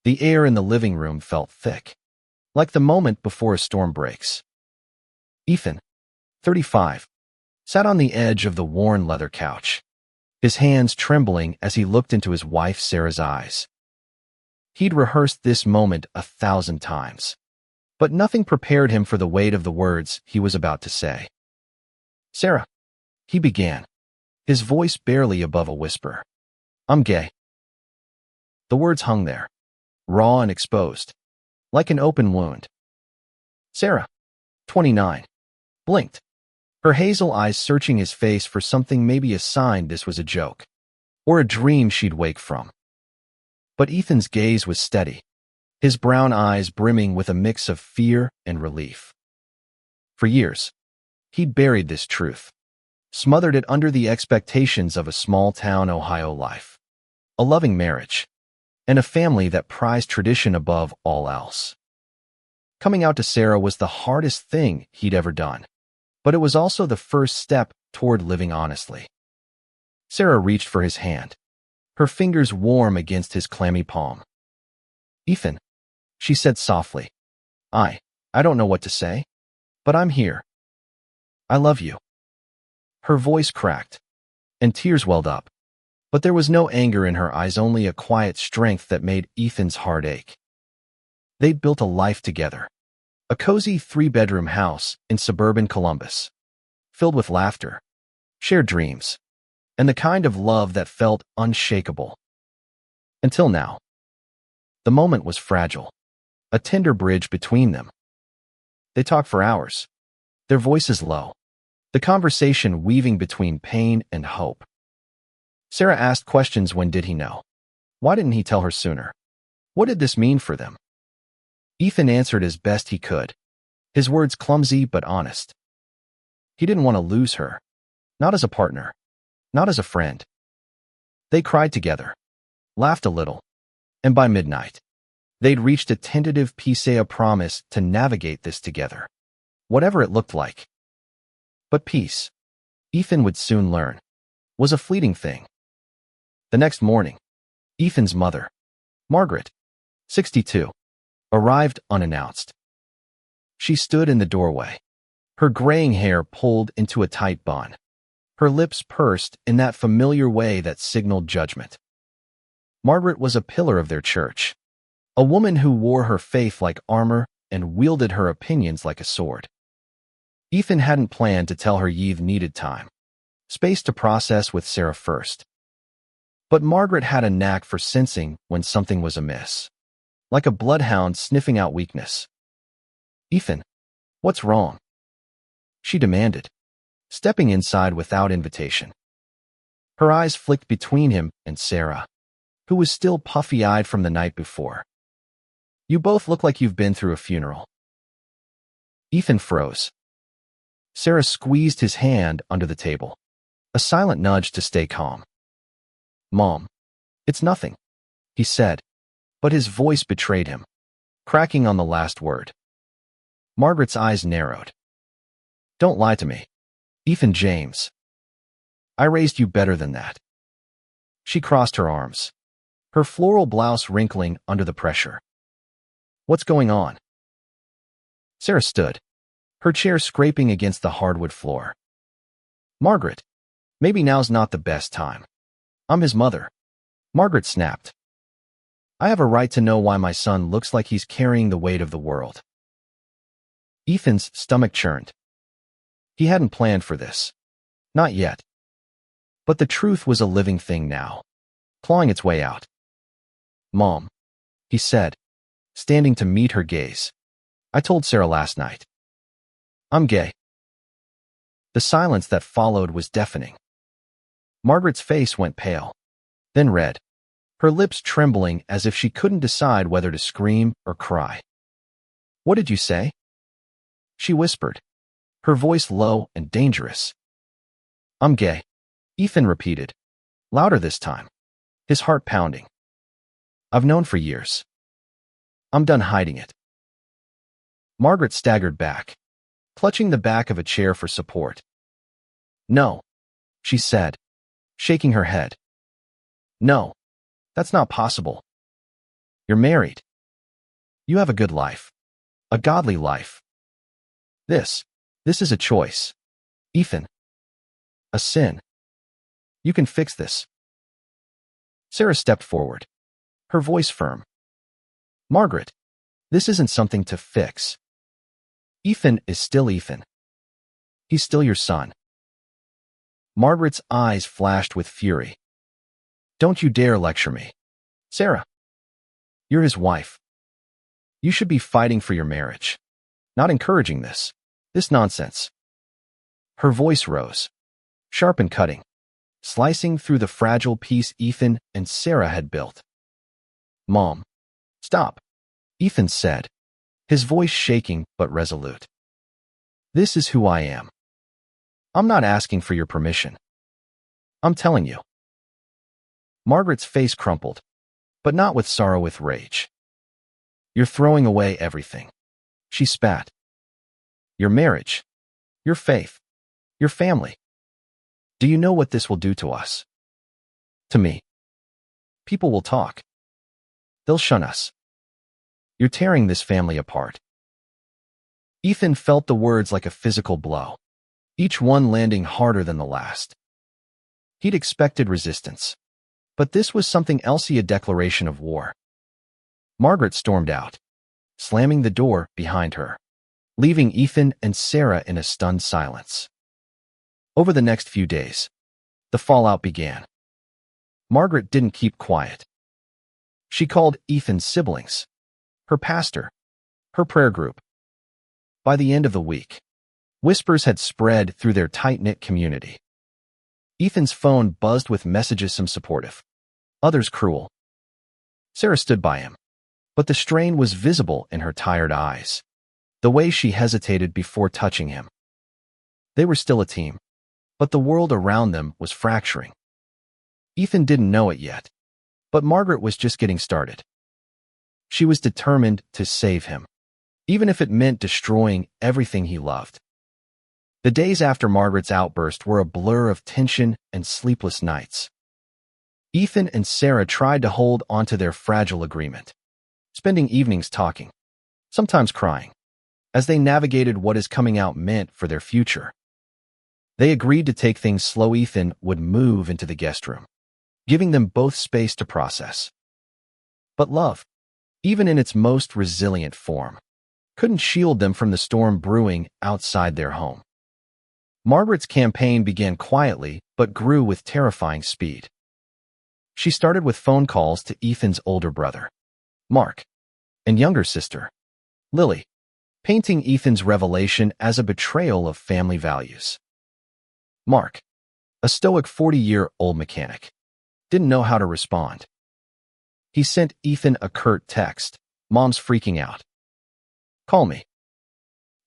The air in the living room felt thick, like the moment before a storm breaks. Ethan, 35, sat on the edge of the worn leather couch, his hands trembling as he looked into his wife Sarah's eyes. He'd rehearsed this moment 1,000 times, but nothing prepared him for the weight of the words he was about to say. "Sarah," he began, his voice barely above a whisper. "I'm gay." The words hung there, raw and exposed, like an open wound. Sarah, 29, blinked, her hazel eyes searching his face for something, maybe a sign this was a joke, or a dream she'd wake from. But Ethan's gaze was steady, his brown eyes brimming with a mix of fear and relief. For years, he'd buried this truth, smothered it under the expectations of a small-town Ohio life, a loving marriage, and a family that prized tradition above all else. Coming out to Sarah was the hardest thing he'd ever done, but it was also the first step toward living honestly. Sarah reached for his hand, her fingers warm against his clammy palm. "Ethan," she said softly, I don't know what to say, but I'm here. I love you." Her voice cracked, and tears welled up, but there was no anger in her eyes, only a quiet strength that made Ethan's heart ache. They'd built a life together, a cozy 3-bedroom house in suburban Columbus, filled with laughter, shared dreams, and the kind of love that felt unshakable. Until now. The moment was fragile, a tender bridge between them. They talked for hours, their voices low, the conversation weaving between pain and hope. Sarah asked questions. When did he know? Why didn't he tell her sooner? What did this mean for them? Ethan answered as best he could, his words clumsy but honest. He didn't want to lose her, not as a partner, not as a friend. They cried together, laughed a little, and by midnight, they'd reached a tentative peace, a promise to navigate this together, whatever it looked like. But peace, Ethan would soon learn, was a fleeting thing. The next morning, Ethan's mother, Margaret, 62, arrived unannounced. She stood in the doorway, her graying hair pulled into a tight bun, her lips pursed in that familiar way that signaled judgment. Margaret was a pillar of their church, a woman who wore her faith like armor and wielded her opinions like a sword. Ethan hadn't planned to tell her Eve needed time, space to process with Sarah first. But Margaret had a knack for sensing when something was amiss, like a bloodhound sniffing out weakness. "Ethan, what's wrong?" she demanded, stepping inside without invitation. Her eyes flicked between him and Sarah, who was still puffy-eyed from the night before. "You both look like you've been through a funeral." Ethan froze. Sarah squeezed his hand under the table, a silent nudge to stay calm. "Mom, it's nothing," he said, but his voice betrayed him, cracking on the last word. Margaret's eyes narrowed. "Don't lie to me, Ethan James. I raised you better than that." She crossed her arms, her floral blouse wrinkling under the pressure. "What's going on?" Sarah stood, her chair scraping against the hardwood floor. "Margaret, maybe now's not the best time. I'm his mother." Margaret snapped. "I have a right to know why my son looks like he's carrying the weight of the world." Ethan's stomach churned. He hadn't planned for this. Not yet. But the truth was a living thing now, clawing its way out. "Mom," he said, standing to meet her gaze. "I told Sarah last night. I'm gay." The silence that followed was deafening. Margaret's face went pale, then red, her lips trembling as if she couldn't decide whether to scream or cry. "What did you say?" she whispered, her voice low and dangerous. "I'm gay," Ethan repeated, louder this time, his heart pounding. "I've known for years. I'm done hiding it." Margaret staggered back, clutching the back of a chair for support. "No," she said, shaking her head. "No, that's not possible. You're married. You have a good life. A godly life. This is a choice. Ethan. A sin. You can fix this. Sarah stepped forward, her voice firm. Margaret, this isn't something to fix. Ethan is still Ethan. He's still your son. Margaret's eyes flashed with fury. Don't you dare lecture me. Sarah, you're his wife. You should be fighting for your marriage, not encouraging this nonsense. Her voice rose, sharp and cutting, slicing through the fragile peace Ethan and Sarah had built. Mom, stop, Ethan said, his voice shaking but resolute. This is who I am. I'm not asking for your permission. I'm telling you. Margaret's face crumpled, but not with sorrow, with rage. You're throwing away everything, she spat. Your marriage, your faith, your family. Do you know what this will do to us? To me. People will talk. They'll shun us. You're tearing this family apart. Ethan felt the words like a physical blow, each one landing harder than the last. He'd expected resistance, but this was something else, a declaration of war. Margaret stormed out, slamming the door behind her, leaving Ethan and Sarah in a stunned silence. Over the next few days, the fallout began. Margaret didn't keep quiet. She called Ethan's siblings, her pastor, her prayer group. By the end of the week, whispers had spread through their tight-knit community. Ethan's phone buzzed with messages, some supportive, others cruel. Sarah stood by him, but the strain was visible in her tired eyes, the way she hesitated before touching him. They were still a team, but the world around them was fracturing. Ethan didn't know it yet, but Margaret was just getting started. She was determined to save him, even if it meant destroying everything he loved. The days after Margaret's outburst were a blur of tension and sleepless nights. Ethan and Sarah tried to hold onto their fragile agreement, spending evenings talking, sometimes crying, as they navigated what his coming out meant for their future. They agreed to take things slow. Ethan would move into the guest room, giving them both space to process. But love, even in its most resilient form, couldn't shield them from the storm brewing outside their home. Margaret's campaign began quietly but grew with terrifying speed. She started with phone calls to Ethan's older brother, Mark, and younger sister, Lily, painting Ethan's revelation as a betrayal of family values. Mark, a stoic 40-year-old mechanic, didn't know how to respond. He sent Ethan a curt text, "Mom's freaking out. Call me."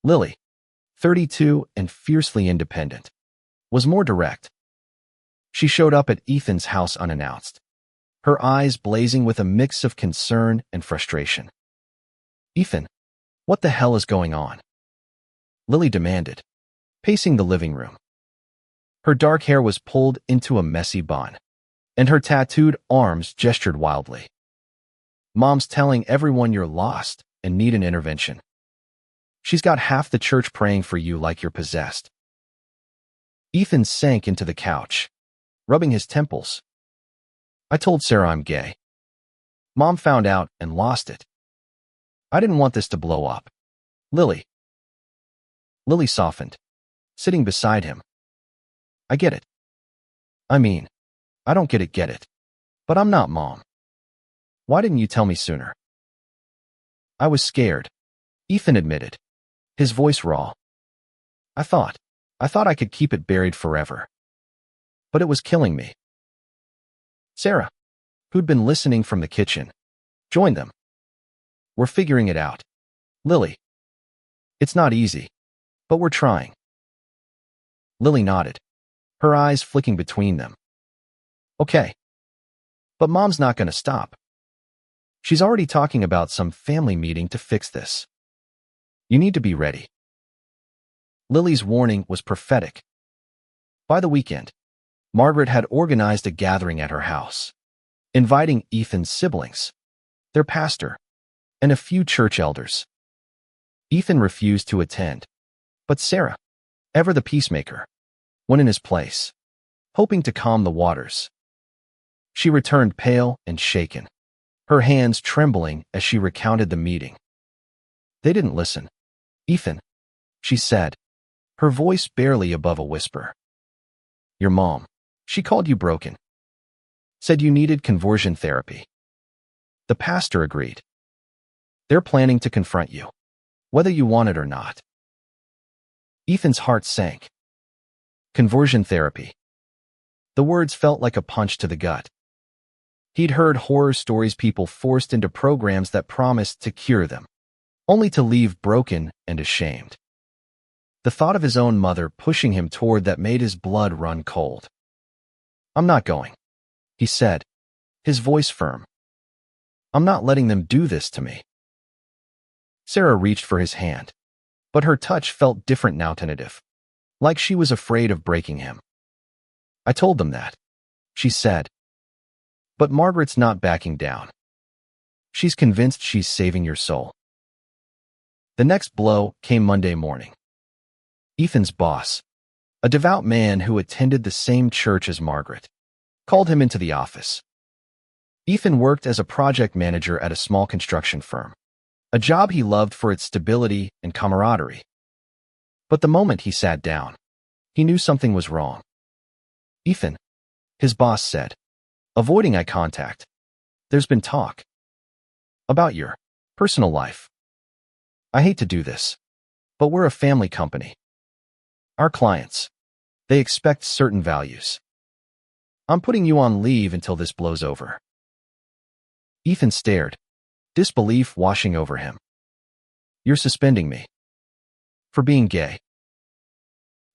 Lily, 32 and fiercely independent, was more direct. She showed up at Ethan's house unannounced, her eyes blazing with a mix of concern and frustration. "Ethan, what the hell is going on?" Lily demanded, pacing the living room. Her dark hair was pulled into a messy bun, and her tattooed arms gestured wildly. "Mom's telling everyone you're lost and need an intervention. She's got half the church praying for you like you're possessed." Ethan sank into the couch, rubbing his temples. "I told Sarah I'm gay. Mom found out and lost it. I didn't want this to blow up." Lily softened, sitting beside him. "I get it. I mean, I don't get it, but I'm not Mom. Why didn't you tell me sooner?" "I was scared," Ethan admitted, his voice raw. I thought I could keep it buried forever. But it was killing me." Sarah, who'd been listening from the kitchen, joined them. "We're figuring it out, Lily. It's not easy, but we're trying." Lily nodded, her eyes flicking between them. "Okay. But Mom's not going to stop. She's already talking about some family meeting to fix this. You need to be ready." Lily's warning was prophetic. By the weekend, Margaret had organized a gathering at her house, inviting Ethan's siblings, their pastor, and a few church elders. Ethan refused to attend, but Sarah, ever the peacemaker, went in his place, hoping to calm the waters. She returned pale and shaken, her hands trembling as she recounted the meeting. They didn't listen. Ethan, she said, her voice barely above a whisper. Your mom, she called you broken. Said you needed conversion therapy. The pastor agreed. They're planning to confront you, whether you want it or not. Ethan's heart sank. Conversion therapy. The words felt like a punch to the gut. He'd heard horror stories, people forced into programs that promised to cure them, only to leave broken and ashamed. The thought of his own mother pushing him toward that made his blood run cold. I'm not going, he said, his voice firm. I'm not letting them do this to me. Sarah reached for his hand, but her touch felt different now, tentative, like she was afraid of breaking him. I told them that, she said. But Margaret's not backing down. She's convinced she's saving your soul. The next blow came Monday morning. Ethan's boss, a devout man who attended the same church as Margaret, called him into the office. Ethan worked as a project manager at a small construction firm, a job he loved for its stability and camaraderie. But the moment he sat down, he knew something was wrong. Ethan, his boss said, avoiding eye contact, there's been talk about your personal life. I hate to do this, but we're a family company. Our clients, they expect certain values. I'm putting you on leave until this blows over. Ethan stared, disbelief washing over him. You're suspending me for being gay.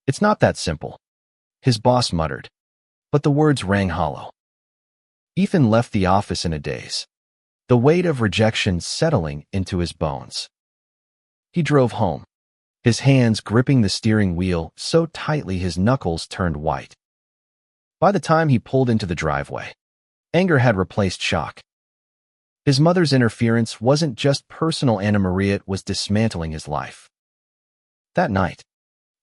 It's not that simple, his boss muttered, but the words rang hollow. Ethan left the office in a daze, the weight of rejection settling into his bones. He drove home, his hands gripping the steering wheel so tightly his knuckles turned white. By the time he pulled into the driveway, anger had replaced shock. His mother's interference wasn't just personal. Anna Maria was dismantling his life. That night,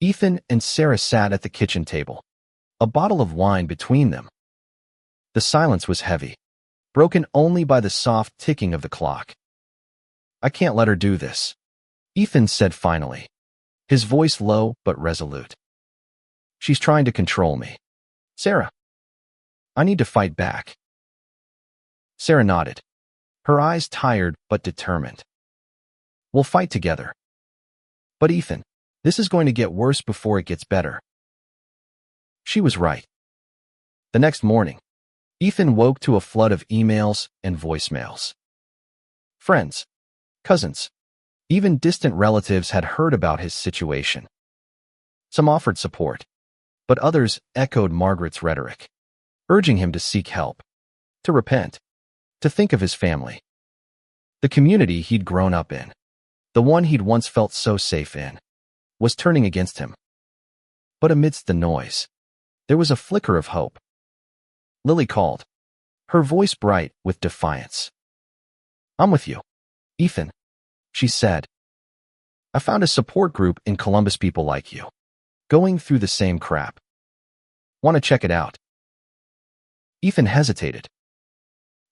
Ethan and Sarah sat at the kitchen table, a bottle of wine between them. The silence was heavy, broken only by the soft ticking of the clock. I can't let her do this, Ethan said finally, his voice low but resolute. She's trying to control me. Sarah, I need to fight back. Sarah nodded, her eyes tired but determined. We'll fight together. But Ethan, this is going to get worse before it gets better. She was right. The next morning, Ethan woke to a flood of emails and voicemails. Friends, cousins, even distant relatives had heard about his situation. Some offered support, but others echoed Margaret's rhetoric, urging him to seek help, to repent, to think of his family. The community he'd grown up in, the one he'd once felt so safe in, was turning against him. But amidst the noise, there was a flicker of hope. Lily called, her voice bright with defiance. I'm with you, Ethan, she said. I found a support group in Columbus, people like you, going through the same crap. Want to check it out? Ethan hesitated.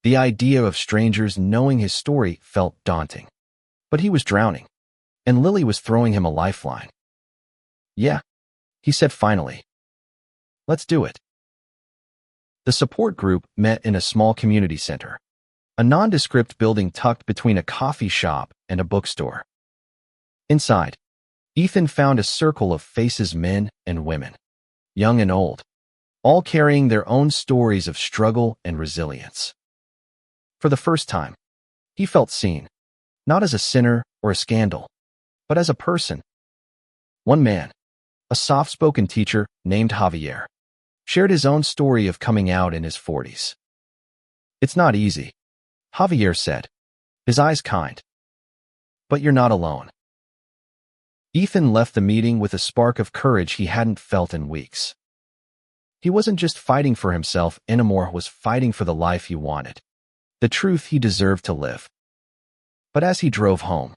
The idea of strangers knowing his story felt daunting, but he was drowning, and Lily was throwing him a lifeline. Yeah, he said finally. Let's do it. The support group met in a small community center, a nondescript building tucked between a coffee shop and a bookstore. Inside, Ethan found a circle of faces, men and women, young and old, all carrying their own stories of struggle and resilience. For the first time, he felt seen, not as a sinner or a scandal, but as a person. One man, a soft-spoken teacher named Javier, shared his own story of coming out in his 40s. It's not easy, Javier said, his eyes kind. But you're not alone. Ethan left the meeting with a spark of courage he hadn't felt in weeks. He wasn't just fighting for himself anymore, was fighting for the life he wanted, the truth he deserved to live. But as he drove home,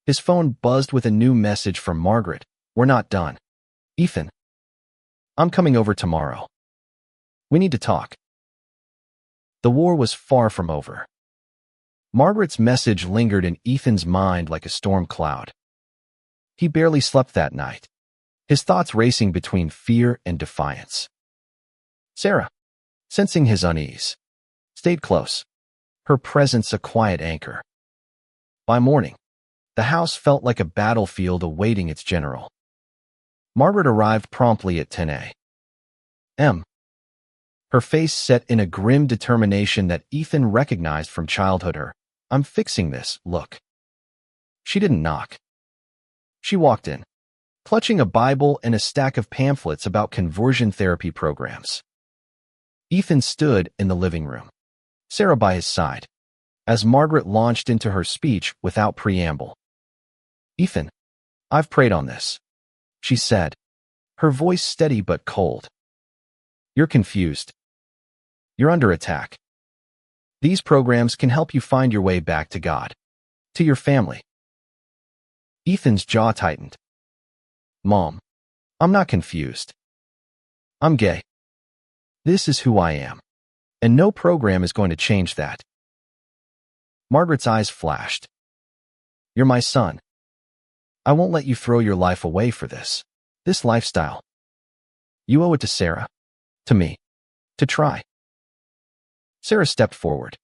his phone buzzed with a new message from Margaret. "We're not done. Ethan, I'm coming over tomorrow. We need to talk." The war was far from over. Margaret's message lingered in Ethan's mind like a storm cloud. He barely slept that night, his thoughts racing between fear and defiance. Sarah, sensing his unease, stayed close, her presence a quiet anchor. By morning, the house felt like a battlefield awaiting its general. Margaret arrived promptly at 10 a.m., her face set in a grim determination that Ethan recognized from childhood. "I'm fixing this, look." She didn't knock. She walked in, clutching a Bible and a stack of pamphlets about conversion therapy programs. Ethan stood in the living room, Sarah by his side, as Margaret launched into her speech without preamble. "Ethan, I've prayed on this," she said, her voice steady but cold. "You're confused. You're under attack. These programs can help you find your way back to God, to your family." Ethan's jaw tightened. "Mom, I'm not confused. I'm gay. This is who I am, and no program is going to change that." Margaret's eyes flashed. "You're my son. I won't let you throw your life away for this lifestyle. You owe it to Sarah, to me, to try." Sarah stepped forward,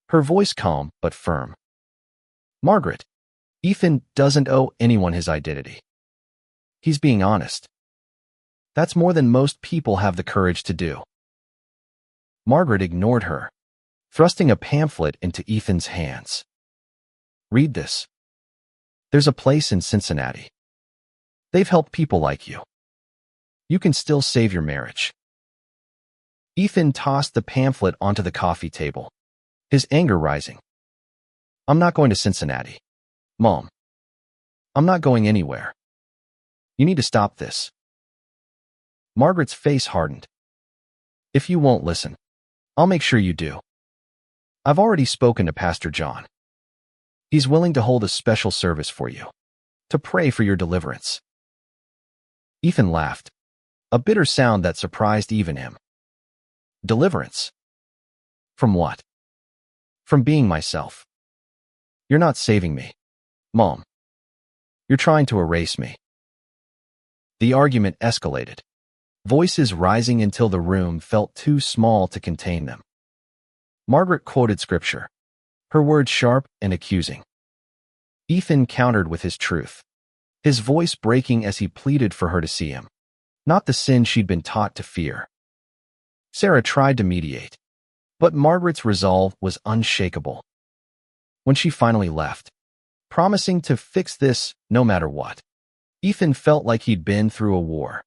her voice calm but firm. "Margaret, Ethan doesn't owe anyone his identity. He's being honest. That's more than most people have the courage to do." Margaret ignored her, thrusting a pamphlet into Ethan's hands. "Read this. There's a place in Cincinnati. They've helped people like you. You can still save your marriage." Ethan tossed the pamphlet onto the coffee table, his anger rising. "I'm not going to Cincinnati. Mom. I'm not going anywhere. You need to stop this." Margaret's face hardened. "If you won't listen, I'll make sure you do. I've already spoken to Pastor John. He's willing to hold a special service for you, to pray for your deliverance." Ethan laughed, a bitter sound that surprised even him. "Deliverance? From what?" "From being myself. You're not saving me, Mom. You're trying to erase me." The argument escalated, voices rising until the room felt too small to contain them. Margaret quoted scripture, her words sharp and accusing. Ethan countered with his truth, his voice breaking as he pleaded for her to see him, not the sin she'd been taught to fear. Sarah tried to mediate, but Margaret's resolve was unshakable. When she finally left, promising to fix this no matter what, Ethan felt like he'd been through a war.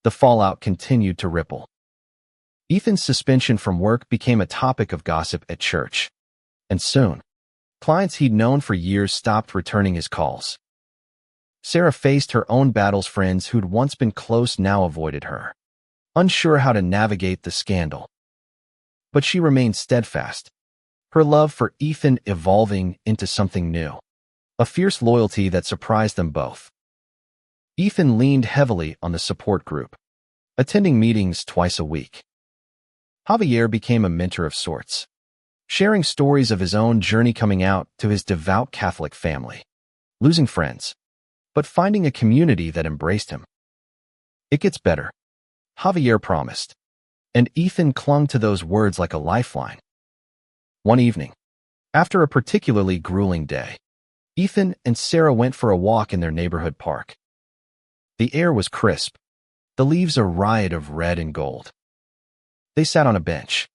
The fallout continued to ripple. Ethan's suspension from work became a topic of gossip at church, and soon, clients he'd known for years stopped returning his calls. Sarah faced her own battles. Friends who'd once been close now avoided her, unsure how to navigate the scandal. But she remained steadfast, her love for Ethan evolving into something new, a fierce loyalty that surprised them both. Ethan leaned heavily on the support group, attending meetings twice a week. Javier became a mentor of sorts, sharing stories of his own journey coming out to his devout Catholic family, losing friends, but finding a community that embraced him. "It gets better," Javier promised, and Ethan clung to those words like a lifeline. One evening, after a particularly grueling day, Ethan and Sarah went for a walk in their neighborhood park. The air was crisp, the leaves a riot of red and gold. They sat on a bench,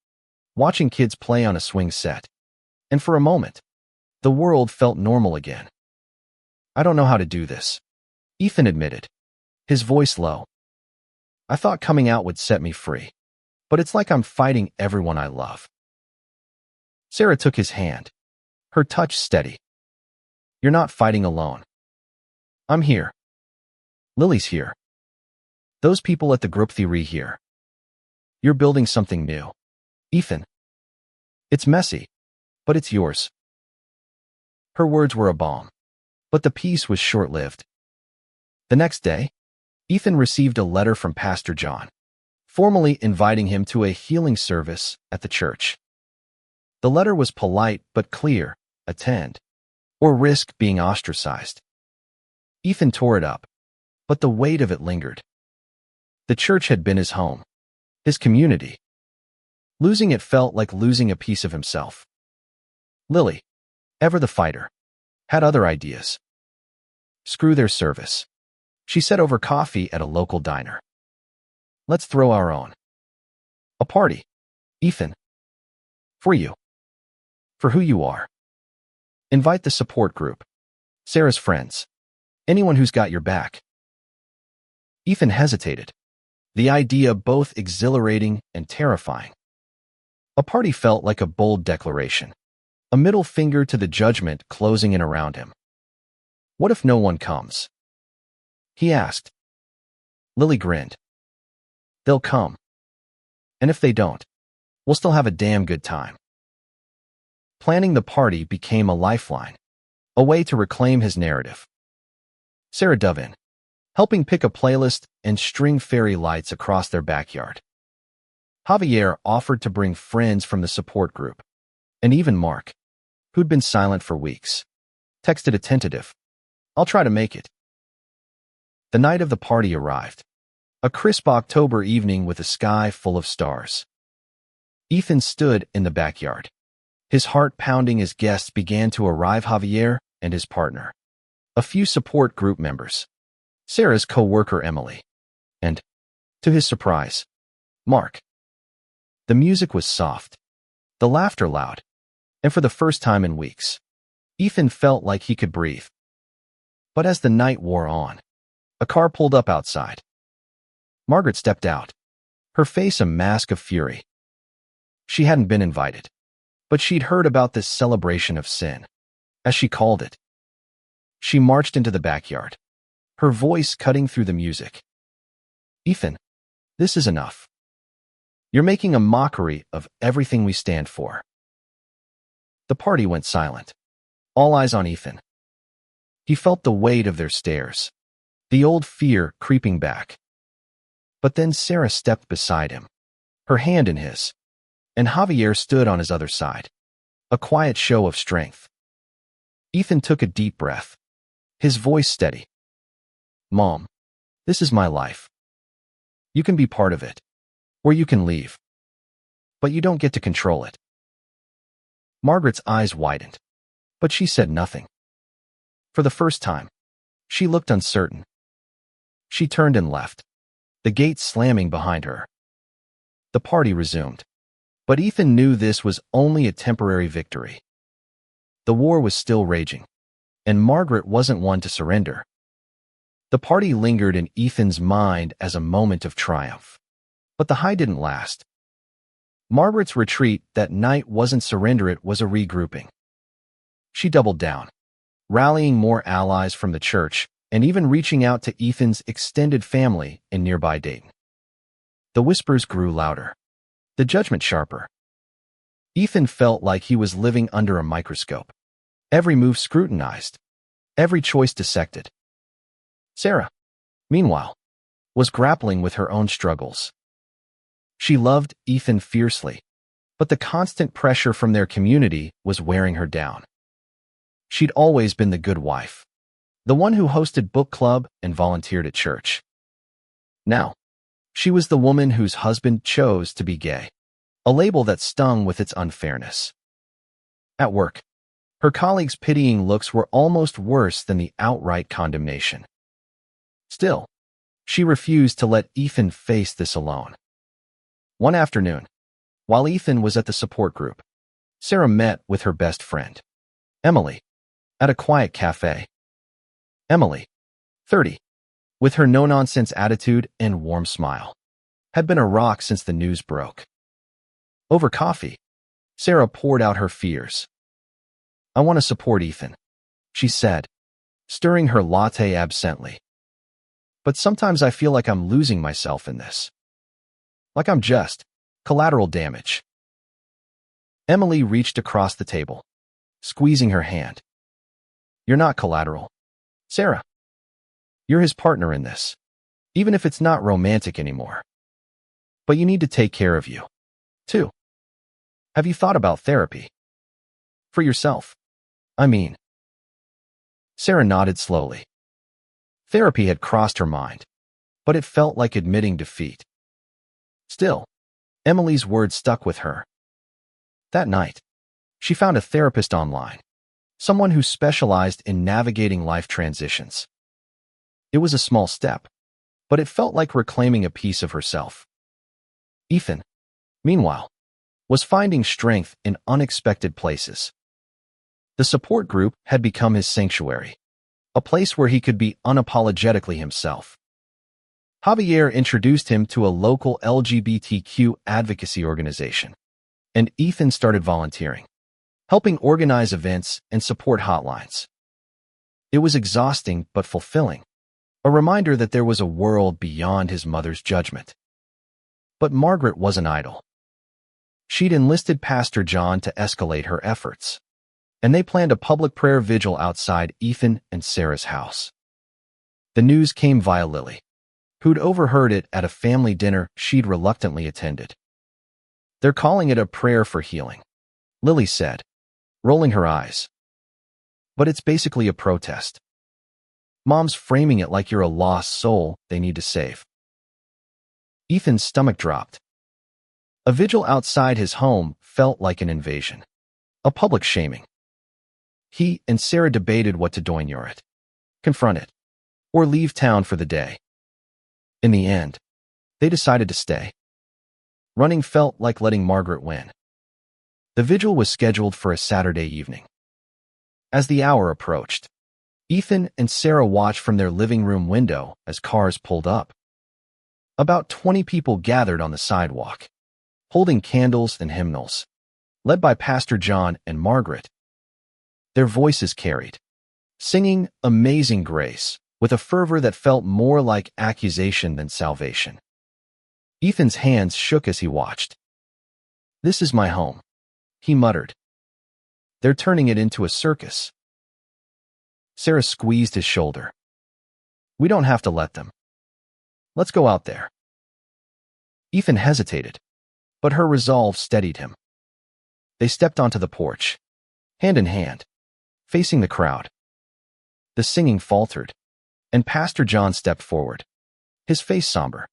watching kids play on a swing set, and for a moment, the world felt normal again. "I don't know how to do this," Ethan admitted, his voice low. "I thought coming out would set me free, but it's like I'm fighting everyone I love." Sarah took his hand, her touch steady. "You're not fighting alone. I'm here. Lily's here. Those people at the group theory here. You're building something new, Ethan. It's messy, but it's yours." Her words were a balm, but the peace was short-lived. The next day, Ethan received a letter from Pastor John, formally inviting him to a healing service at the church. The letter was polite but clear: attend, or risk being ostracized. Ethan tore it up, but the weight of it lingered. The church had been his home, his community. Losing it felt like losing a piece of himself. Lily, ever the fighter, had other ideas. Screw their service, she said over coffee at a local diner. Let's throw our own. A party, Ethan. For you. For who you are. Invite the support group, Sarah's friends, anyone who's got your back. Ethan hesitated, the idea both exhilarating and terrifying. A party felt like a bold declaration, a middle finger to the judgment closing in around him. What if no one comes? He asked. Lily grinned. They'll come. And if they don't, we'll still have a damn good time. Planning the party became a lifeline, a way to reclaim his narrative. Sarah dove in, helping pick a playlist and string fairy lights across their backyard. Javier offered to bring friends from the support group, and even Mark, who'd been silent for weeks, texted a tentative, "I'll try to make it." The night of the party arrived, a crisp October evening with a sky full of stars. Ethan stood in the backyard, his heart pounding as guests began to arrive: Javier and his partner, a few support group members, Sarah's co-worker Emily, and, to his surprise, Mark. The music was soft, the laughter loud, and for the first time in weeks, Ethan felt like he could breathe. But as the night wore on, a car pulled up outside. Margaret stepped out, her face a mask of fury. She hadn't been invited, but she'd heard about this celebration of sin, as she called it. She marched into the backyard, her voice cutting through the music. Ethan, this is enough. You're making a mockery of everything we stand for. The party went silent, all eyes on Ethan. He felt the weight of their stares, the old fear creeping back. But then Sarah stepped beside him, her hand in his, and Javier stood on his other side, a quiet show of strength. Ethan took a deep breath, his voice steady. Mom, this is my life. You can be part of it, or you can leave. But you don't get to control it. Margaret's eyes widened, but she said nothing. For the first time, she looked uncertain. She turned and left, the gate slamming behind her. The party resumed, but Ethan knew this was only a temporary victory. The war was still raging, and Margaret wasn't one to surrender. The party lingered in Ethan's mind as a moment of triumph, but the high didn't last. Margaret's retreat that night wasn't surrender, it was a regrouping. She doubled down, rallying more allies from the church and even reaching out to Ethan's extended family in nearby Dayton. The whispers grew louder, the judgment sharper. Ethan felt like he was living under a microscope, every move scrutinized, every choice dissected. Sarah, meanwhile, was grappling with her own struggles. She loved Ethan fiercely, but the constant pressure from their community was wearing her down. She'd always been the good wife, the one who hosted book club and volunteered at church. Now, she was the woman whose husband chose to be gay, a label that stung with its unfairness. At work, her colleagues' pitying looks were almost worse than the outright condemnation. Still, she refused to let Ethan face this alone. One afternoon, while Ethan was at the support group, Sarah met with her best friend, Emily, at a quiet cafe. Emily, 30, with her no-nonsense attitude and warm smile, had been a rock since the news broke. Over coffee, Sarah poured out her fears. "I want to support Ethan," she said, stirring her latte absently. "But sometimes I feel like I'm losing myself in this. Like I'm just collateral damage." Emily reached across the table, squeezing her hand. You're not collateral, Sarah. You're his partner in this, even if it's not romantic anymore. But you need to take care of you, too. Have you thought about therapy? For yourself, I mean. Sarah nodded slowly. Therapy had crossed her mind, but it felt like admitting defeat. Still, Emily's words stuck with her. That night, she found a therapist online, someone who specialized in navigating life transitions. It was a small step, but it felt like reclaiming a piece of herself. Ethan, meanwhile, was finding strength in unexpected places. The support group had become his sanctuary, a place where he could be unapologetically himself. Javier introduced him to a local LGBTQ advocacy organization, and Ethan started volunteering, helping organize events and support hotlines. It was exhausting but fulfilling, a reminder that there was a world beyond his mother's judgment. But Margaret wasn't idle. She'd enlisted Pastor John to escalate her efforts, and they planned a public prayer vigil outside Ethan and Sarah's house. The news came via Lily, who'd overheard it at a family dinner she'd reluctantly attended. They're calling it a prayer for healing, Lily said, rolling her eyes. But it's basically a protest. Mom's framing it like you're a lost soul they need to save. Ethan's stomach dropped. A vigil outside his home felt like an invasion, a public shaming. He and Sarah debated what to do: confront it, or leave town for the day. In the end, they decided to stay. Running felt like letting Margaret win. The vigil was scheduled for a Saturday evening. As the hour approached, Ethan and Sarah watched from their living room window as cars pulled up. About 20 people gathered on the sidewalk, holding candles and hymnals, led by Pastor John and Margaret. Their voices carried, singing Amazing Grace with a fervor that felt more like accusation than salvation. Ethan's hands shook as he watched. "This is my home," he muttered. "They're turning it into a circus." Sarah squeezed his shoulder. "We don't have to let them. Let's go out there." Ethan hesitated, but her resolve steadied him. They stepped onto the porch, hand in hand, facing the crowd. The singing faltered, and Pastor John stepped forward, his face somber.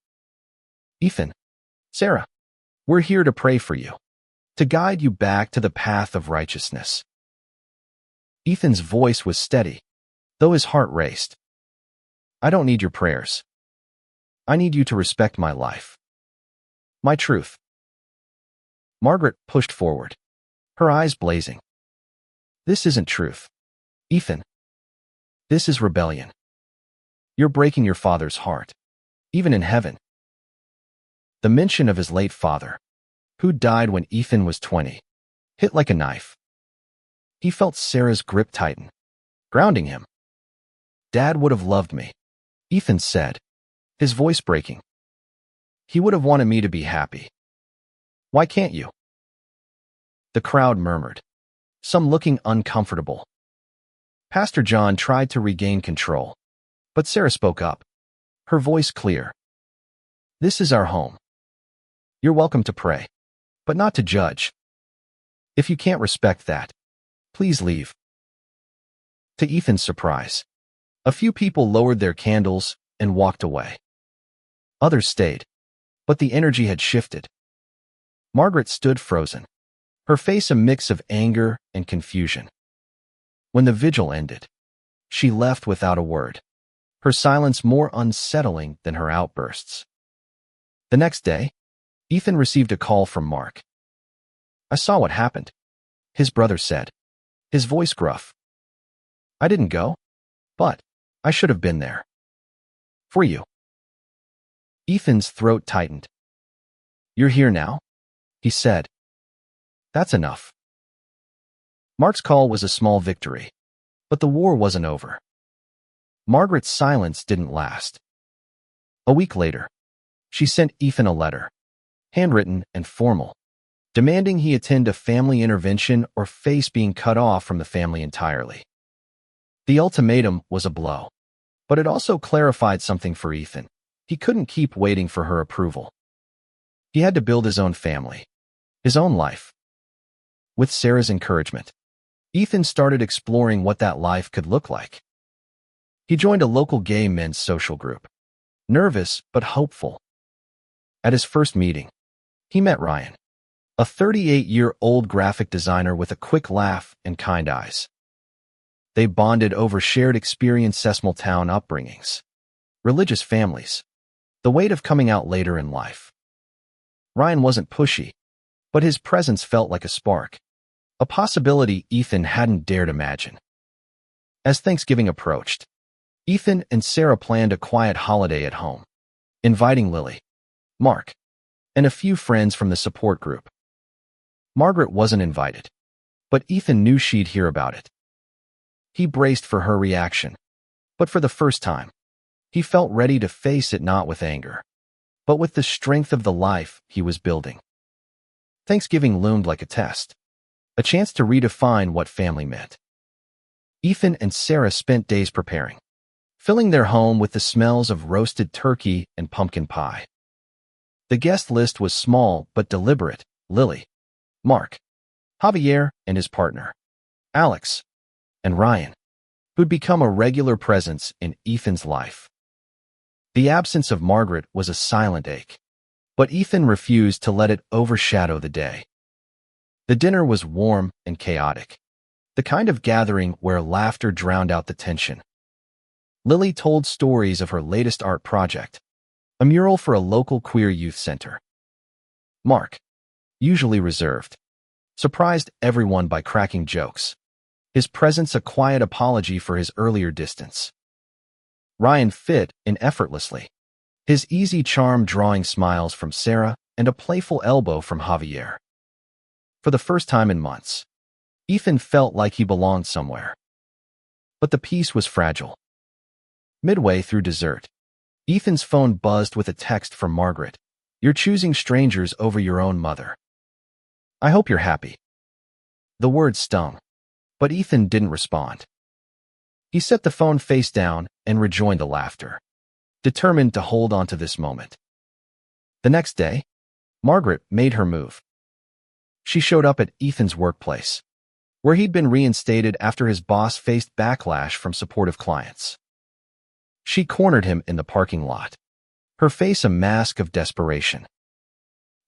"Ethan, Sarah, we're here to pray for you, to guide you back to the path of righteousness." Ethan's voice was steady, though his heart raced. "I don't need your prayers. I need you to respect my life, my truth." Margaret pushed forward, her eyes blazing. "This isn't truth, Ethan. This is rebellion. You're breaking your father's heart, even in heaven." The mention of his late father, who died when Ethan was 20, hit like a knife. He felt Sarah's grip tighten, grounding him. "Dad would have loved me," Ethan said, his voice breaking. "He would have wanted me to be happy. Why can't you?" The crowd murmured, some looking uncomfortable. Pastor John tried to regain control, but Sarah spoke up, her voice clear. "This is our home. You're welcome to pray, but not to judge. If you can't respect that, please leave." To Ethan's surprise, a few people lowered their candles and walked away. Others stayed, but the energy had shifted. Margaret stood frozen, her face a mix of anger and confusion. When the vigil ended, she left without a word, her silence more unsettling than her outbursts. The next day, Ethan received a call from Mark. "I saw what happened," his brother said, his voice gruff. "I didn't go, but I should have been there. For you." Ethan's throat tightened. "You're here now?" he said. "That's enough." Mark's call was a small victory, but the war wasn't over. Margaret's silence didn't last. A week later, she sent Ethan a letter, handwritten and formal, demanding he attend a family intervention or face being cut off from the family entirely. The ultimatum was a blow, but it also clarified something for Ethan. He couldn't keep waiting for her approval. He had to build his own family, his own life. With Sarah's encouragement, Ethan started exploring what that life could look like. He joined a local gay men's social group, nervous but hopeful. At his first meeting, he met Ryan, a 38-year-old graphic designer with a quick laugh and kind eyes. They bonded over shared experiences, small town upbringings, religious families, the weight of coming out later in life. Ryan wasn't pushy, but his presence felt like a spark, a possibility Ethan hadn't dared imagine. As Thanksgiving approached, Ethan and Sarah planned a quiet holiday at home, inviting Lily, Mark, and a few friends from the support group. Margaret wasn't invited, but Ethan knew she'd hear about it. He braced for her reaction, but for the first time, he felt ready to face it, not with anger, but with the strength of the life he was building. Thanksgiving loomed like a test, a chance to redefine what family meant. Ethan and Sarah spent days preparing, filling their home with the smells of roasted turkey and pumpkin pie. The guest list was small but deliberate: Lily, Mark, Javier and his partner, Alex, and Ryan, who'd become a regular presence in Ethan's life. The absence of Margaret was a silent ache, but Ethan refused to let it overshadow the day. The dinner was warm and chaotic, the kind of gathering where laughter drowned out the tension. Lily told stories of her latest art project, a mural for a local queer youth center. Mark, usually reserved, surprised everyone by cracking jokes, his presence a quiet apology for his earlier distance. Ryan fit in effortlessly, his easy charm drawing smiles from Sarah and a playful elbow from Javier. For the first time in months, Ethan felt like he belonged somewhere. But the peace was fragile. Midway through dessert, Ethan's phone buzzed with a text from Margaret. "You're choosing strangers over your own mother. I hope you're happy." The words stung, but Ethan didn't respond. He set the phone face down and rejoined the laughter, determined to hold on to this moment. The next day, Margaret made her move. She showed up at Ethan's workplace, where he'd been reinstated after his boss faced backlash from supportive clients. She cornered him in the parking lot, her face a mask of desperation.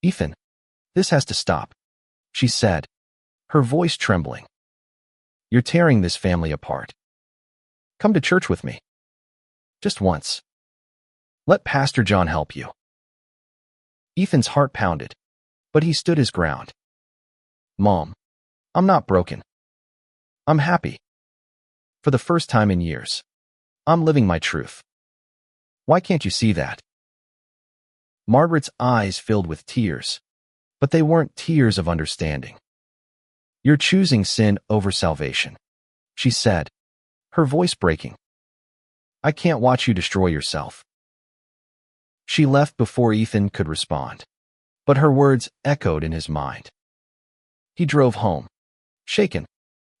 "Ethan, this has to stop," she said, her voice trembling. "You're tearing this family apart. Come to church with me. Just once. Let Pastor John help you." Ethan's heart pounded, but he stood his ground. "Mom, I'm not broken. I'm happy. For the first time in years, I'm living my truth. Why can't you see that?" Margaret's eyes filled with tears, but they weren't tears of understanding. "You're choosing sin over salvation," she said, her voice breaking. "I can't watch you destroy yourself." She left before Ethan could respond, but her words echoed in his mind. He drove home, shaken,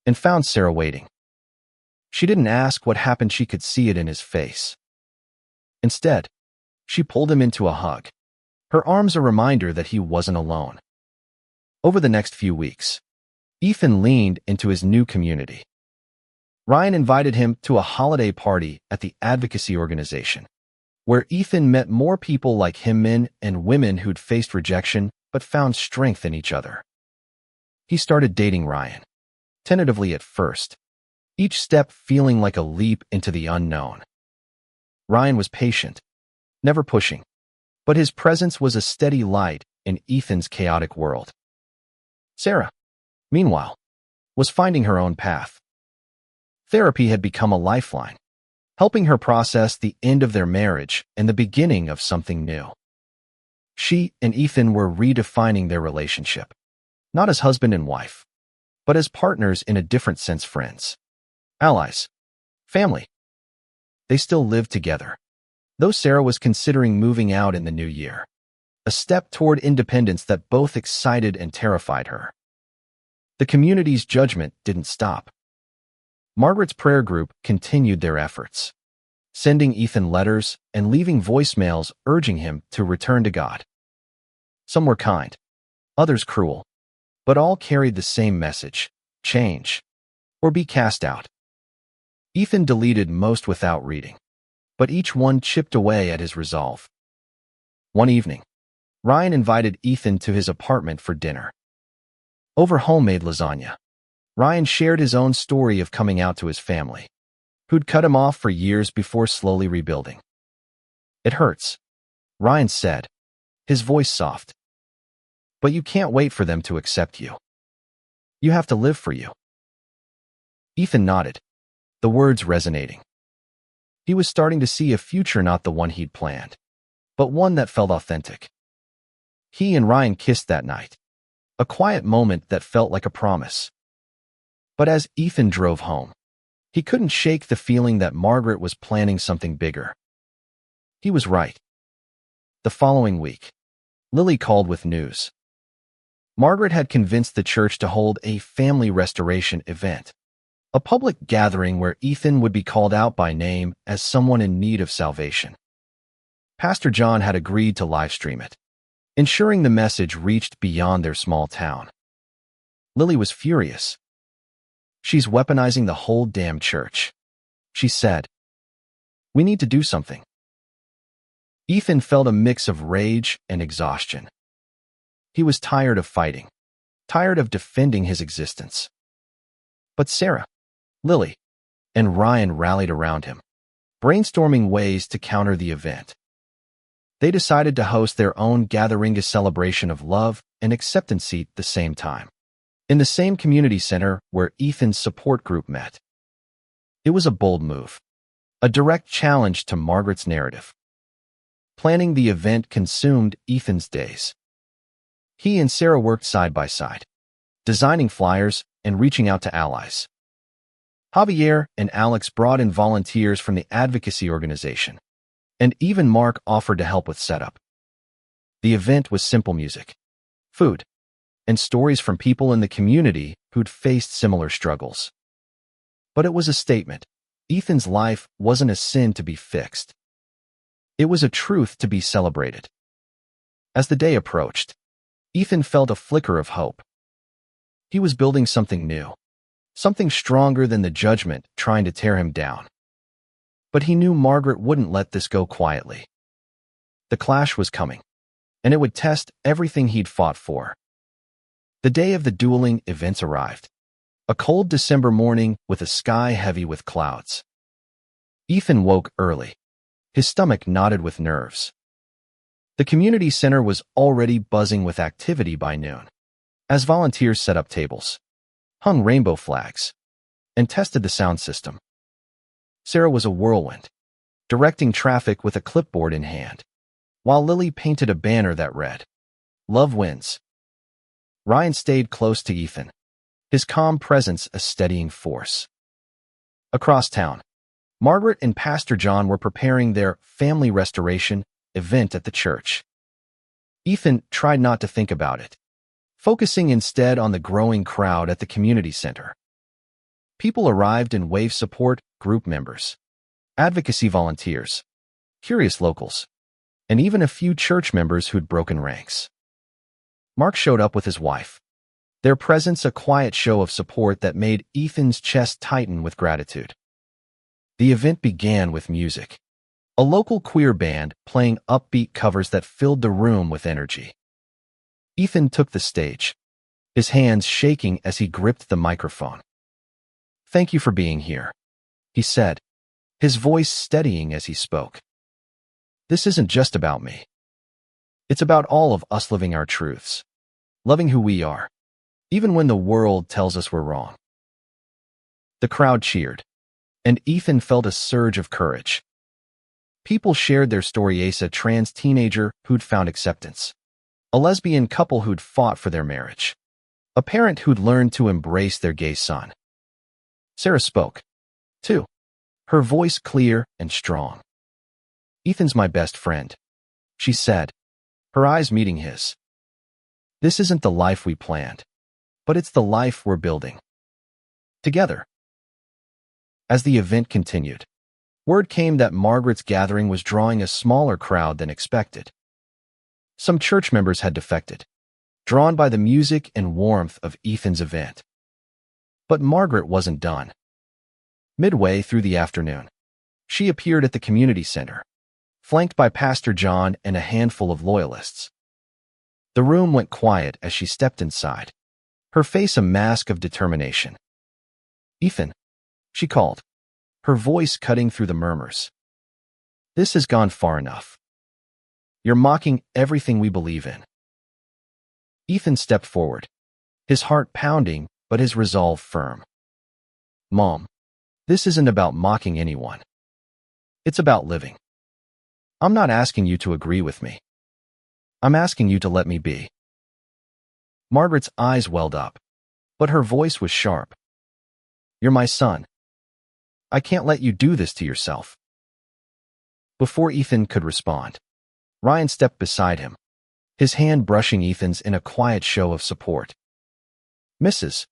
and found Sarah waiting. She didn't ask what happened, she could see it in his face. Instead, she pulled him into a hug, her arms a reminder that he wasn't alone. Over the next few weeks, Ethan leaned into his new community. Ryan invited him to a holiday party at the advocacy organization, where Ethan met more people like him, men and women who'd faced rejection but found strength in each other. He started dating Ryan, tentatively at first, each step feeling like a leap into the unknown. Ryan was patient, never pushing, but his presence was a steady light in Ethan's chaotic world. Sarah, meanwhile, was finding her own path. Therapy had become a lifeline, helping her process the end of their marriage and the beginning of something new. She and Ethan were redefining their relationship, not as husband and wife, but as partners in a different sense, friends, allies, family. They still lived together, though Sarah was considering moving out in the new year, a step toward independence that both excited and terrified her. The community's judgment didn't stop. Margaret's prayer group continued their efforts, sending Ethan letters and leaving voicemails urging him to return to God. Some were kind, others cruel, but all carried the same message: change, or be cast out. Ethan deleted most without reading, but each one chipped away at his resolve. One evening, Ryan invited Ethan to his apartment for dinner. Over homemade lasagna, Ryan shared his own story of coming out to his family, who'd cut him off for years before slowly rebuilding. "It hurts," Ryan said, his voice soft. "But you can't wait for them to accept you. You have to live for you." Ethan nodded, the words resonating. He was starting to see a future, not the one he'd planned, but one that felt authentic. He and Ryan kissed that night, a quiet moment that felt like a promise. But as Ethan drove home, he couldn't shake the feeling that Margaret was planning something bigger. He was right. The following week, Lily called with news. Margaret had convinced the church to hold a family restoration event, a public gathering where Ethan would be called out by name as someone in need of salvation. Pastor John had agreed to live stream it, ensuring the message reached beyond their small town. Lily was furious. "She's weaponizing the whole damn church," she said. "We need to do something." Ethan felt a mix of rage and exhaustion. He was tired of fighting, tired of defending his existence. But Sarah, Lily, and Ryan rallied around him, brainstorming ways to counter the event. They decided to host their own gathering, a celebration of love and acceptance at the same time, in the same community center where Ethan's support group met. It was a bold move, a direct challenge to Margaret's narrative. Planning the event consumed Ethan's days. He and Sarah worked side by side, designing flyers and reaching out to allies. Javier and Alex brought in volunteers from the advocacy organization, and even Mark offered to help with setup. The event was simple music, food, and stories from people in the community who'd faced similar struggles. But it was a statement. Ethan's life wasn't a sin to be fixed. It was a truth to be celebrated. As the day approached, Ethan felt a flicker of hope. He was building something new, something stronger than the judgment trying to tear him down. But he knew Margaret wouldn't let this go quietly. The clash was coming, and it would test everything he'd fought for. The day of the dueling events arrived, a cold December morning with a sky heavy with clouds. Ethan woke early, his stomach knotted with nerves. The community center was already buzzing with activity by noon, as volunteers set up tables, hung rainbow flags, and tested the sound system. Sarah was a whirlwind, directing traffic with a clipboard in hand, while Lily painted a banner that read, "Love wins." Ryan stayed close to Ethan, his calm presence a steadying force. Across town, Margaret and Pastor John were preparing their family restoration event at the church. Ethan tried not to think about it, focusing instead on the growing crowd at the community center. People arrived in wave support group members, advocacy volunteers, curious locals, and even a few church members who'd broken ranks. Mark showed up with his wife, their presence a quiet show of support that made Ethan's chest tighten with gratitude. The event began with music, a local queer band playing upbeat covers that filled the room with energy. Ethan took the stage, his hands shaking as he gripped the microphone. "Thank you for being here," he said, his voice steadying as he spoke. "This isn't just about me. It's about all of us living our truths, loving who we are, even when the world tells us we're wrong." The crowd cheered, and Ethan felt a surge of courage. People shared their story: a trans teenager who'd found acceptance, a lesbian couple who'd fought for their marriage, a parent who'd learned to embrace their gay son. Sarah spoke, too, her voice clear and strong. "Ethan's my best friend," she said, her eyes meeting his. "This isn't the life we planned, but it's the life we're building together." As the event continued, word came that Margaret's gathering was drawing a smaller crowd than expected. Some church members had defected, drawn by the music and warmth of Ethan's event. But Margaret wasn't done. Midway through the afternoon, she appeared at the community center, flanked by Pastor John and a handful of loyalists. The room went quiet as she stepped inside, her face a mask of determination. "Ethan," she called, her voice cutting through the murmurs. "This has gone far enough. You're mocking everything we believe in." Ethan stepped forward, his heart pounding but his resolve firm. "Mom, this isn't about mocking anyone. It's about living. I'm not asking you to agree with me. I'm asking you to let me be." Margaret's eyes welled up, but her voice was sharp. "You're my son. I can't let you do this to yourself." Before Ethan could respond, Ryan stepped beside him, his hand brushing Ethan's in a quiet show of support. "Mrs.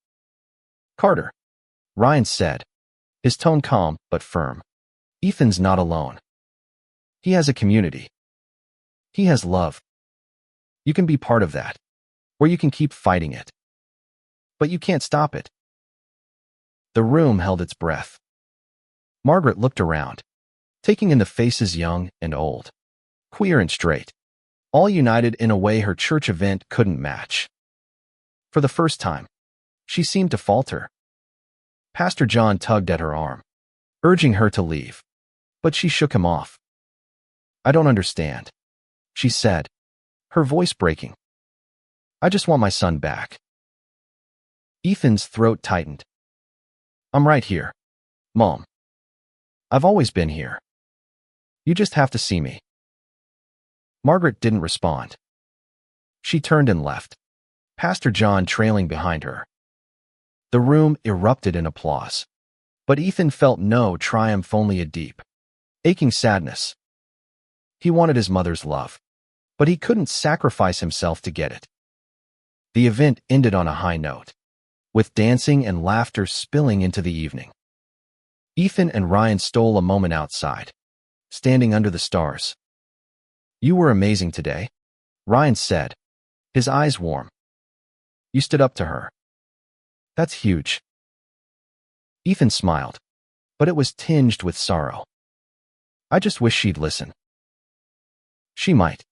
Carter," Ryan said, his tone calm but firm. "Ethan's not alone. He has a community. He has love. You can be part of that, or you can keep fighting it. But you can't stop it." The room held its breath. Margaret looked around, taking in the faces young and old, queer and straight, all united in a way her church event couldn't match. For the first time, she seemed to falter. Pastor John tugged at her arm, urging her to leave, but she shook him off. "I don't understand," she said, her voice breaking. "I just want my son back." Ethan's throat tightened. "I'm right here, Mom. I've always been here. You just have to see me." Margaret didn't respond. She turned and left, Pastor John trailing behind her. The room erupted in applause, but Ethan felt no triumph, only a deep, aching sadness. He wanted his mother's love, but he couldn't sacrifice himself to get it. The event ended on a high note, with dancing and laughter spilling into the evening. Ethan and Ryan stole a moment outside, standing under the stars. "You were amazing today," Ryan said, his eyes warm. "You stood up to her. That's huge." Ethan smiled, but it was tinged with sorrow. "I just wish she'd listen." "She might,"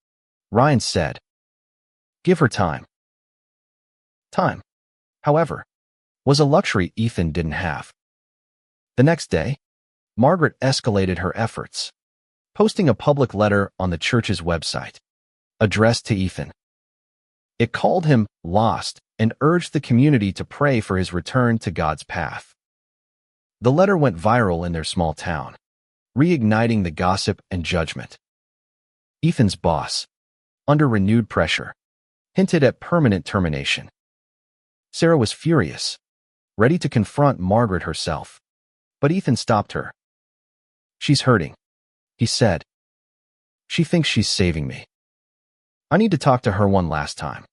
Ryan said. "Give her time." Time, however, was a luxury Ethan didn't have. The next day, Margaret escalated her efforts, posting a public letter on the church's website, addressed to Ethan. It called him lost and urged the community to pray for his return to God's path. The letter went viral in their small town, reigniting the gossip and judgment. Ethan's boss, under renewed pressure, hinted at permanent termination. Sarah was furious, ready to confront Margaret herself, but Ethan stopped her. "She's hurting," he said. "She thinks she's saving me. I need to talk to her one last time."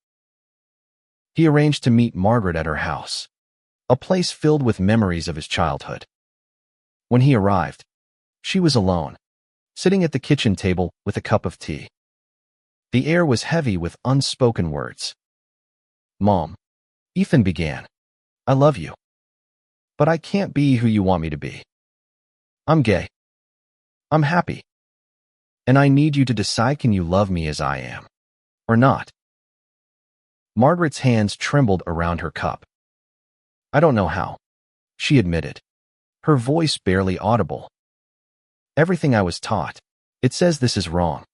He arranged to meet Margaret at her house, a place filled with memories of his childhood. When he arrived, she was alone, sitting at the kitchen table with a cup of tea. The air was heavy with unspoken words. "Mom," Ethan began, "I love you. But I can't be who you want me to be. I'm gay. I'm happy. And I need you to decide, can you love me as I am, or not?" Margaret's hands trembled around her cup. "I don't know how," she admitted, her voice barely audible. "Everything I was taught, it says this is wrong."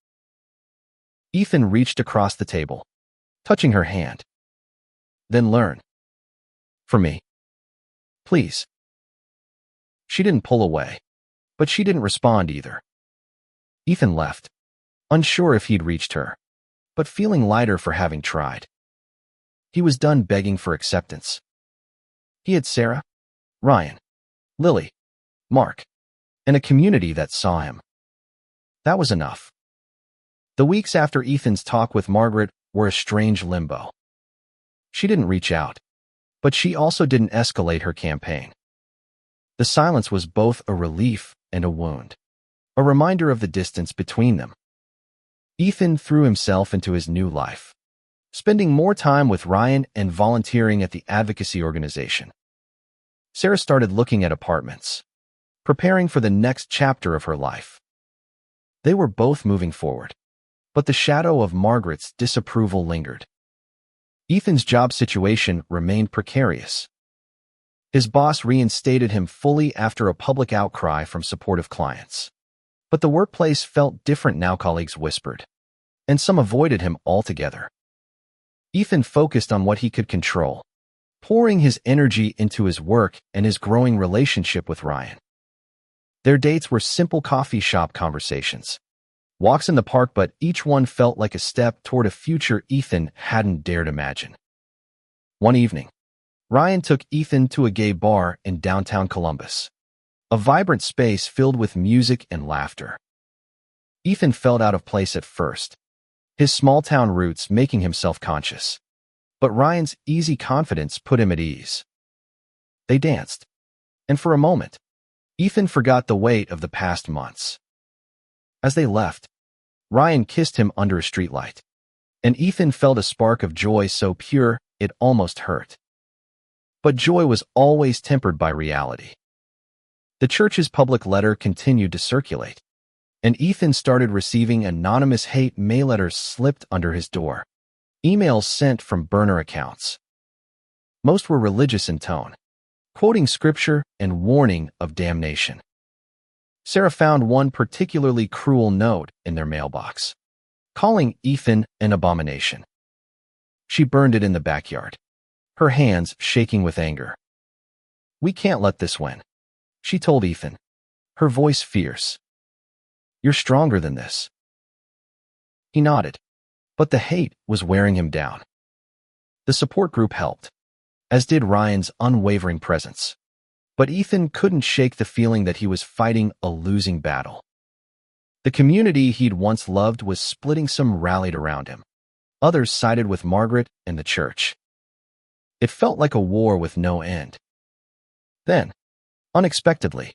Ethan reached across the table, touching her hand. "Then learn. For me. Please." She didn't pull away, but she didn't respond either. Ethan left, unsure if he'd reached her, but feeling lighter for having tried. He was done begging for acceptance. He had Sarah, Ryan, Lily, Mark, and a community that saw him. That was enough. The weeks after Ethan's talk with Margaret were a strange limbo. She didn't reach out, but she also didn't escalate her campaign. The silence was both a relief and a wound, a reminder of the distance between them. Ethan threw himself into his new life, spending more time with Ryan and volunteering at the advocacy organization. Sarah started looking at apartments, preparing for the next chapter of her life. They were both moving forward, but the shadow of Margaret's disapproval lingered. Ethan's job situation remained precarious. His boss reinstated him fully after a public outcry from supportive clients. But the workplace felt different now, colleagues whispered, and some avoided him altogether. Ethan focused on what he could control, pouring his energy into his work and his growing relationship with Ryan. Their dates were simple coffee shop conversations, walks in the park, but each one felt like a step toward a future Ethan hadn't dared imagine. One evening, Ryan took Ethan to a gay bar in downtown Columbus, a vibrant space filled with music and laughter. Ethan felt out of place at first, his small-town roots making him self-conscious. But Ryan's easy confidence put him at ease. They danced, and for a moment, Ethan forgot the weight of the past months. As they left, Ryan kissed him under a streetlight, and Ethan felt a spark of joy so pure it almost hurt. But joy was always tempered by reality. The church's public letter continued to circulate, and Ethan started receiving anonymous hate mail letters slipped under his door, emails sent from burner accounts. Most were religious in tone, quoting scripture and warning of damnation. Sarah found one particularly cruel note in their mailbox, calling Ethan an abomination. She burned it in the backyard, her hands shaking with anger. "We can't let this win," she told Ethan, her voice fierce. "You're stronger than this." He nodded, but the hate was wearing him down. The support group helped, as did Ryan's unwavering presence. But Ethan couldn't shake the feeling that he was fighting a losing battle. The community he'd once loved was splitting. Some rallied around him. Others sided with Margaret and the church. It felt like a war with no end. Then, unexpectedly,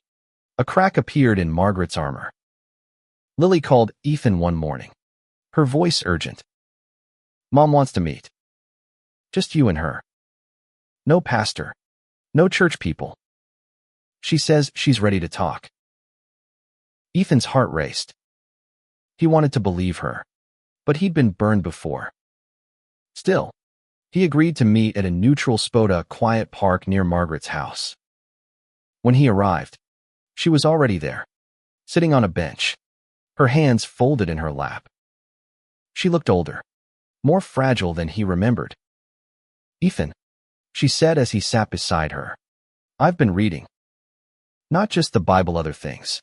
a crack appeared in Margaret's armor. Lily called Ethan one morning, her voice urgent. "Mom wants to meet. Just you and her. No pastor, no church people. She says she's ready to talk." Ethan's heart raced. He wanted to believe her, but he'd been burned before. Still, he agreed to meet at a neutral spot, a quiet park near Margaret's house. When he arrived, she was already there, sitting on a bench, her hands folded in her lap. She looked older, more fragile than he remembered. "Ethan," she said as he sat beside her, "I've been reading. Not just the Bible, other things.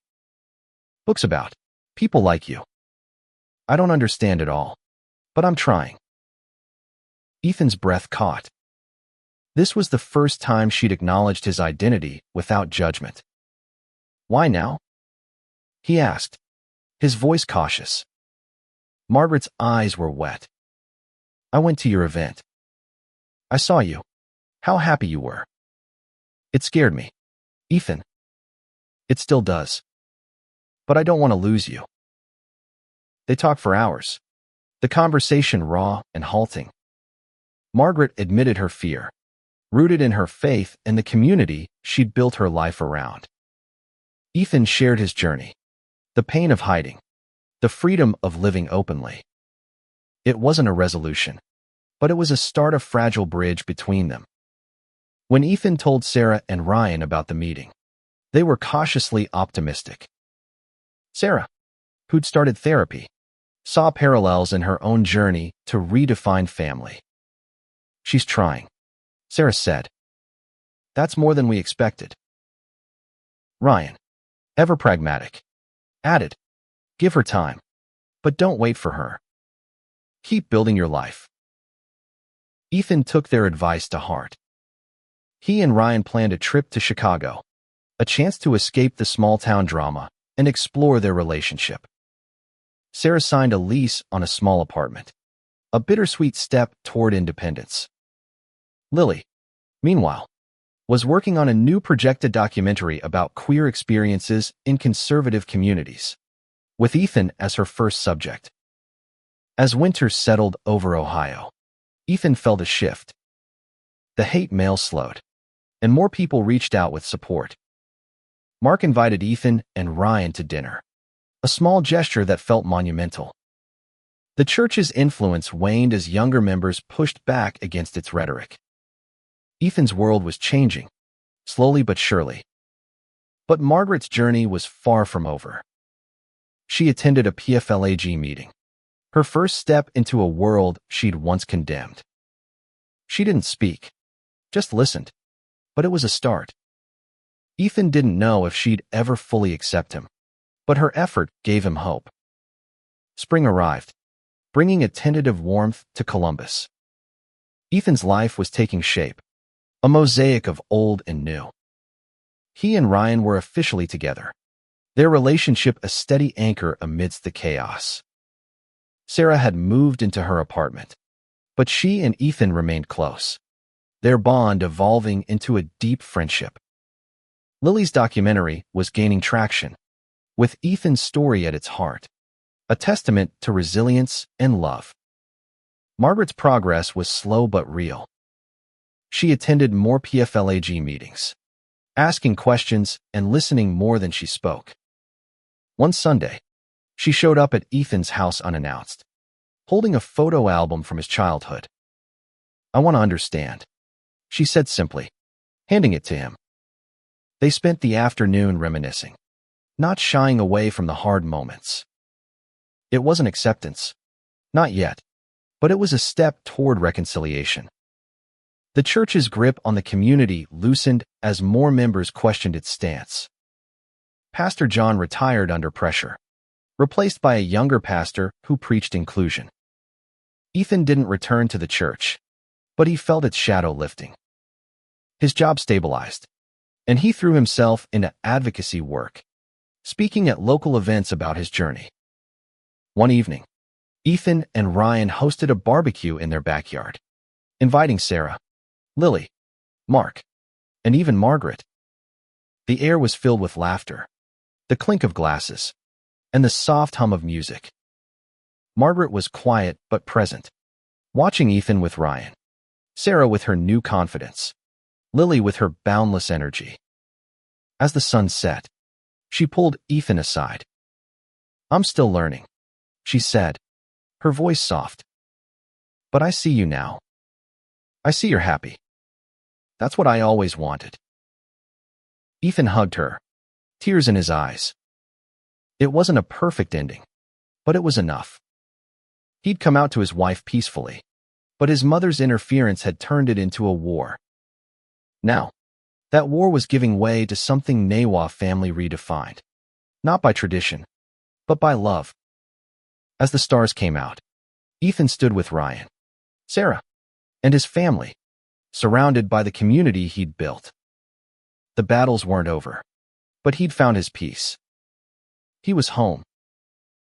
Books about people like you. I don't understand it all, but I'm trying." Ethan's breath caught. This was the first time she'd acknowledged his identity without judgment. "Why now?" he asked, his voice cautious. Margaret's eyes were wet. "I went to your event. I saw you. How happy you were. It scared me, Ethan. It still does. But I don't want to lose you." They talked for hours, the conversation raw and halting. Margaret admitted her fear, rooted in her faith and the community she'd built her life around. Ethan shared his journey, the pain of hiding, the freedom of living openly. It wasn't a resolution, but it was a start, a fragile bridge between them. When Ethan told Sarah and Ryan about the meeting, they were cautiously optimistic. Sarah, who'd started therapy, saw parallels in her own journey to redefine family. "She's trying," Sarah said. "That's more than we expected." Ryan, ever pragmatic, added, "Give her time, but don't wait for her. Keep building your life." Ethan took their advice to heart. He and Ryan planned a trip to Chicago, a chance to escape the small-town drama and explore their relationship. Sarah signed a lease on a small apartment, a bittersweet step toward independence. Lily, meanwhile, was working on a new projected documentary about queer experiences in conservative communities, with Ethan as her first subject. As winter settled over Ohio, Ethan felt a shift. The hate mail slowed, and more people reached out with support. Mark invited Ethan and Ryan to dinner, a small gesture that felt monumental. The church's influence waned as younger members pushed back against its rhetoric. Ethan's world was changing, slowly but surely. But Margaret's journey was far from over. She attended a PFLAG meeting, her first step into a world she'd once condemned. She didn't speak, just listened, but it was a start. Ethan didn't know if she'd ever fully accept him, but her effort gave him hope. Spring arrived, bringing a tentative warmth to Columbus. Ethan's life was taking shape, a mosaic of old and new. He and Ryan were officially together, their relationship a steady anchor amidst the chaos. Sarah had moved into her apartment, but she and Ethan remained close, their bond evolving into a deep friendship. Lily's documentary was gaining traction, with Ethan's story at its heart, a testament to resilience and love. Margaret's progress was slow but real. She attended more PFLAG meetings, asking questions and listening more than she spoke. One Sunday, she showed up at Ethan's house unannounced, holding a photo album from his childhood. "I want to understand," she said simply, handing it to him. They spent the afternoon reminiscing, not shying away from the hard moments. It wasn't acceptance, not yet, but it was a step toward reconciliation. The church's grip on the community loosened as more members questioned its stance. Pastor John retired under pressure, replaced by a younger pastor who preached inclusion. Ethan didn't return to the church, but he felt its shadow lifting. His job stabilized, and he threw himself into advocacy work, speaking at local events about his journey. One evening, Ethan and Ryan hosted a barbecue in their backyard, inviting Sarah, Lily, Mark, and even Margaret. The air was filled with laughter, the clink of glasses, and the soft hum of music. Margaret was quiet but present, watching Ethan with Ryan, Sarah with her new confidence, Lily with her boundless energy. As the sun set, she pulled Ethan aside. "I'm still learning," she said, her voice soft. "But I see you now. I see you're happy. That's what I always wanted." Ethan hugged her, tears in his eyes. It wasn't a perfect ending, but it was enough. He'd come out to his wife peacefully, but his mother's interference had turned it into a war. Now, that war was giving way to something Nawa family redefined, not by tradition, but by love. As the stars came out, Ethan stood with Ryan, Sarah, and his family, surrounded by the community he'd built. The battles weren't over, but he'd found his peace. He was home,